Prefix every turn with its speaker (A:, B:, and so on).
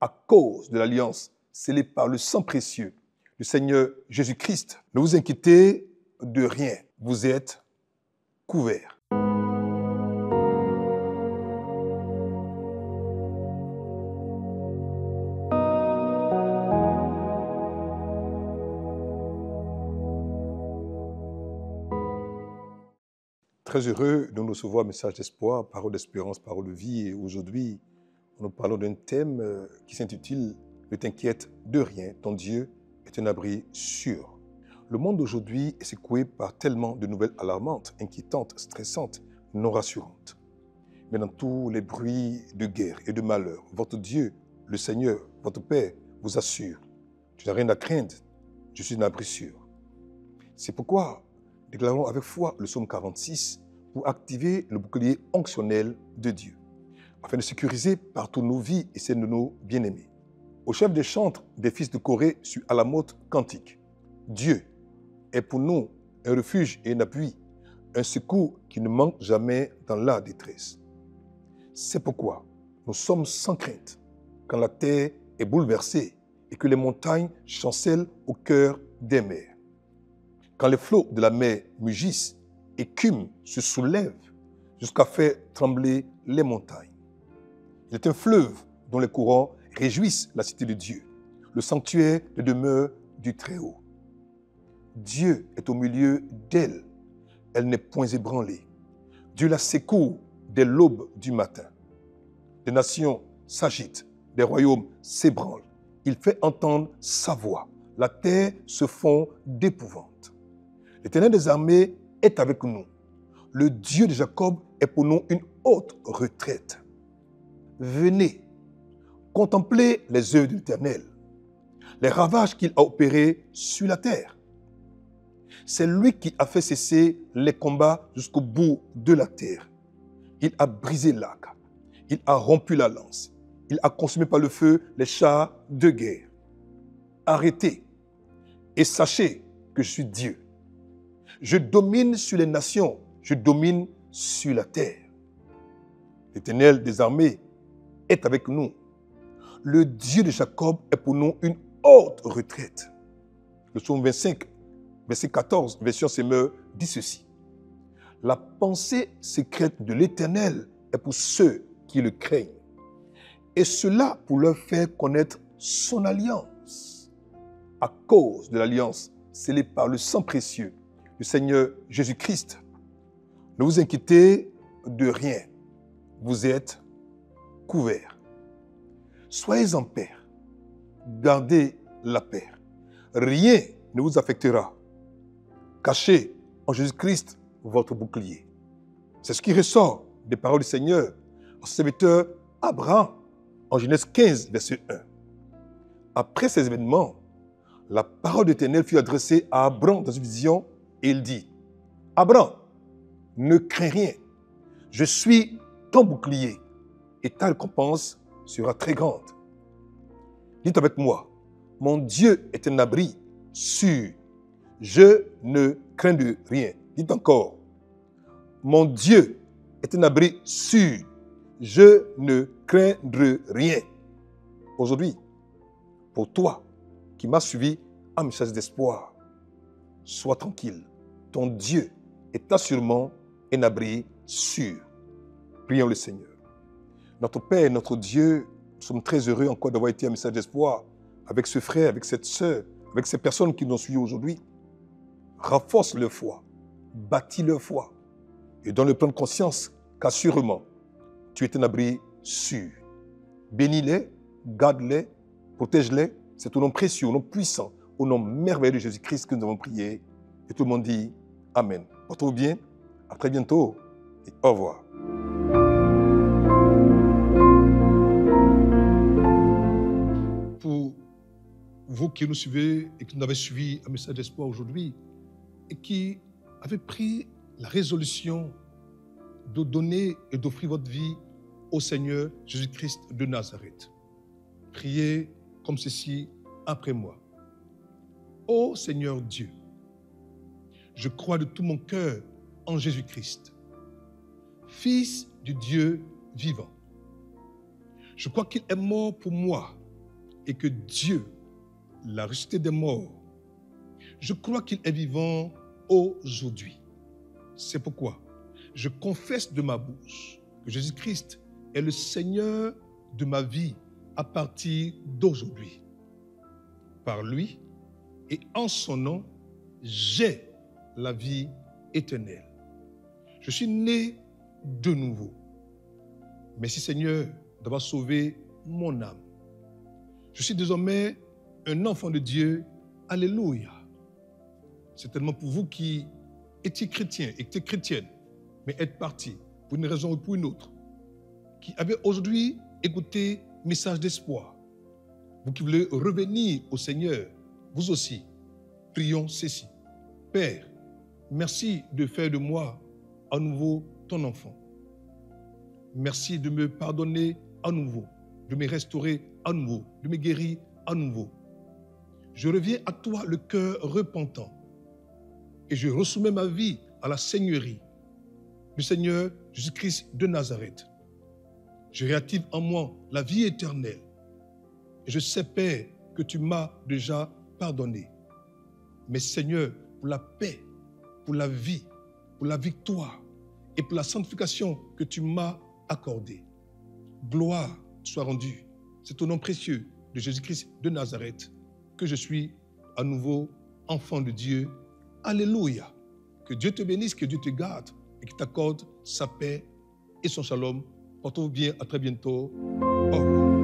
A: à cause de l'alliance scellée par le sang précieux du Seigneur Jésus-Christ. Ne vous inquiétez de rien, vous êtes couverts. Très heureux de nous recevoir un message d'espoir, parole d'espérance, parole de vie. Et aujourd'hui, nous parlons d'un thème qui s'intitule « Ne t'inquiète de rien, ton Dieu est un abri sûr ». Le monde d'aujourd'hui est secoué par tellement de nouvelles alarmantes, inquiétantes, stressantes, non rassurantes. Mais dans tous les bruits de guerre et de malheur, votre Dieu, le Seigneur, votre Père, vous assure « Tu n'as rien à craindre, je suis un abri sûr ». C'est pourquoi déclarons avec foi le psaume 46 pour activer le bouclier onctionnel de Dieu, afin de sécuriser partout nos vies et celles de nos bien-aimés. Au chef des chantres des fils de Corée sur Alamoth cantique, Dieu est pour nous un refuge et un appui, un secours qui ne manque jamais dans la détresse. C'est pourquoi nous sommes sans crainte quand la terre est bouleversée et que les montagnes chancellent au cœur des mers. Quand les flots de la mer mugissent, écument, se soulèvent jusqu'à faire trembler les montagnes. Il est un fleuve dont les courants réjouissent la cité de Dieu, le sanctuaire de demeure du Très-Haut. Dieu est au milieu d'elle, elle n'est point ébranlée. Dieu la secourt dès l'aube du matin. Des nations s'agitent, des royaumes s'ébranlent. Il fait entendre sa voix, la terre se fond d'épouvante. L'Éternel des armées est avec nous. Le Dieu de Jacob est pour nous une haute retraite. Venez, contemplez les œuvres de l'Éternel, les ravages qu'il a opérés sur la terre. C'est lui qui a fait cesser les combats jusqu'au bout de la terre. Il a brisé l'arc, il a rompu la lance, il a consumé par le feu les chars de guerre. Arrêtez et sachez que je suis Dieu. Je domine sur les nations, je domine sur la terre. L'Éternel des armées est avec nous. Le Dieu de Jacob est pour nous une haute retraite. Le psaume 25, verset 14, version Semeur, dit ceci. La pensée secrète de l'Éternel est pour ceux qui le craignent, et cela pour leur faire connaître son alliance. À cause de l'alliance scellée par le sang précieux du Seigneur Jésus-Christ. Ne vous inquiétez de rien, vous êtes couverts. Soyez en paix, gardez la paix. Rien ne vous affectera. Cachez en Jésus-Christ votre bouclier. C'est ce qui ressort des paroles du Seigneur au serviteur Abraham en Genèse 15, verset 1. Après ces événements, la parole de l'Éternel fut adressée à Abraham dans une vision et il dit, Abraham, ne crains rien, je suis ton bouclier et ta récompense sera très grande. Dites avec moi, mon Dieu est un abri sûr, je ne crains de rien. Dites encore, mon Dieu est un abri sûr, je ne crains de rien. Aujourd'hui, pour toi qui m'as suivi, un message d'espoir. Sois tranquille, ton Dieu est assurément un abri sûr. Prions le Seigneur. Notre Père, notre Dieu, nous sommes très heureux encore d'avoir été un message d'espoir avec ce frère, avec cette sœur, avec ces personnes qui nous suivent aujourd'hui. Renforce leur foi, bâtis leur foi et donne-leur prendre conscience qu'assurément, tu es un abri sûr. Bénis-les, garde-les, protège-les. C'est au nom précieux, au nom puissant, au nom merveilleux de Jésus-Christ que nous avons prié. Et tout le monde dit Amen. Portez-vous bien. À très bientôt et au revoir. Pour vous qui nous suivez et qui nous avez suivi un message d'espoir aujourd'hui et qui avez pris la résolution de donner et d'offrir votre vie au Seigneur Jésus-Christ de Nazareth. Priez comme ceci après moi. Ô Seigneur Dieu, je crois de tout mon cœur en Jésus-Christ, Fils du Dieu vivant. Je crois qu'il est mort pour moi et que Dieu l'a ressuscité des morts. Je crois qu'il est vivant aujourd'hui. C'est pourquoi je confesse de ma bouche que Jésus-Christ est le Seigneur de ma vie à partir d'aujourd'hui. Par lui et en son nom, j'ai la vie éternelle. Je suis né de nouveau. Merci Seigneur d'avoir sauvé mon âme. Je suis désormais un enfant de Dieu. Alléluia. C'est tellement pour vous qui étiez chrétiens, étiez chrétiennes, mais êtes partis pour une raison ou pour une autre, qui avez aujourd'hui écouté message d'espoir. Vous qui voulez revenir au Seigneur, vous aussi, prions ceci. Père, merci de faire de moi à nouveau ton enfant. Merci de me pardonner à nouveau, de me restaurer à nouveau, de me guérir à nouveau. Je reviens à toi le cœur repentant et je ressoumets ma vie à la Seigneurie du Seigneur Jésus-Christ de Nazareth. Je réactive en moi la vie éternelle et je sais, Père, que tu m'as déjà pardonné. Mais Seigneur, pour la paix, pour la vie, pour la victoire et pour la sanctification que tu m'as accordée, gloire soit rendue. C'est au nom précieux de Jésus-Christ de Nazareth que je suis à nouveau enfant de Dieu. Alléluia. Que Dieu te bénisse, que Dieu te garde et qu'il t'accorde sa paix et son shalom. Portez-vous bien, à très bientôt. Au revoir.